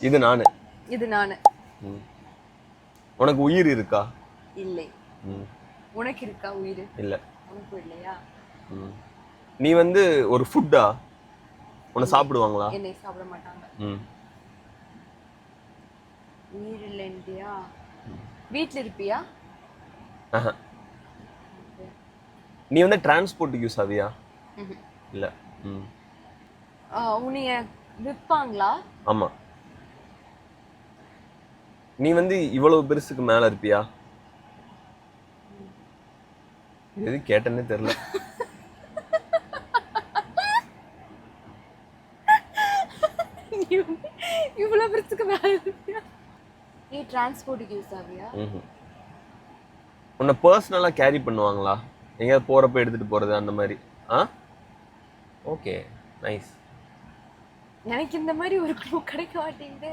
இது நானு. இது நானு. உனக்கு உயிர் இருக்கா? இல்லை. உனக்கு இருக்கா உயிர்? இல்ல. உனக்கு இல்லையா? நீ வந்து ஒரு ஃபுட்டா? உன்னை சாப்பிடுவாங்களா? என்னை சாப்பிட மாட்டாங்க. உயிர் இல்லையா? வீட்டில் இருப்பியா? நீ வந்து டிரான்ஸ்போர்ட்டுக்கு யூஸ் ஆவியா? இல்ல. உன்னைய விற்பாங்களா? ஆமா. நீ வந்து இவ்வளவு பெருசுக்கு மேல இருப்பியா? எது கேட்டேன்னே தெரியல. இவ்வளவு பெருசுக்கு மேல இருப்பியா? நீ டிரான்ஸ்போர்ட்டுக்கு யூஸ் ஆவியா? உன்னை பர்சனலா கேரி பண்ணுவாங்களா? எங்கேயாவது போறப்ப எடுத்துட்டு போறது அந்த மாதிரி? Okay, nice. எனக்கு இந்த மாதிரி ஒரு க்ளூ கிடைக்க மாட்டேங்குது.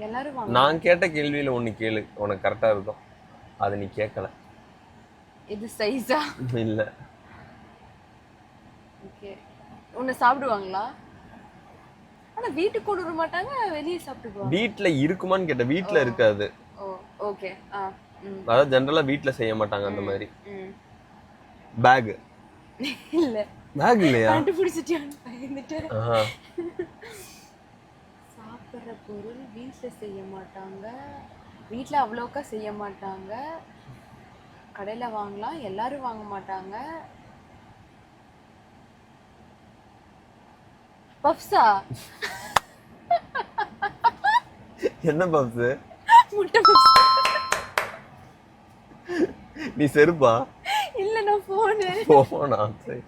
எல்லாரும் வாங்க. நான் கேட்ட கேள்வியில ஒண்ணு கேளு, உனக்கு கரெக்டா இருக்கும். அது நீ கேட்கல. இது சைஸா? இல்ல. ஓகே. உன்னை சாப்பிடுவாங்களா? ஆனா வீட்டுக்கு கொண்டு வர மாட்டாங்க, வெளியே சாப்பிட்டுக்குவாங்க. வீட்ல இருக்குமான்னு கேட்ட. வீட்ல இருக்காது. ஓகே. அதாவது ஜெனரலா வீட்ல செய்ய மாட்டாங்க அந்த மாதிரி. பேக் இல்ல. பேக் இல்லையா? கண்டுபிடிச்சிட்டியான்னு பயந்துட்டு. சாப்பிட்ற பொருள் வீட்ல செய்ய மாட்டாங்க, வீட்ல அவ்வளோக்கா செய்ய மாட்டாங்க, கடையில வாங்கலாம், எல்லாரும் வாங்க மாட்டாங்க. பப்ஸா? என்ன பப்ஸ்? முட்டை பப்ஸ். நீ செருப்பா? இல்ல, நான் போனேன். போனா சரி.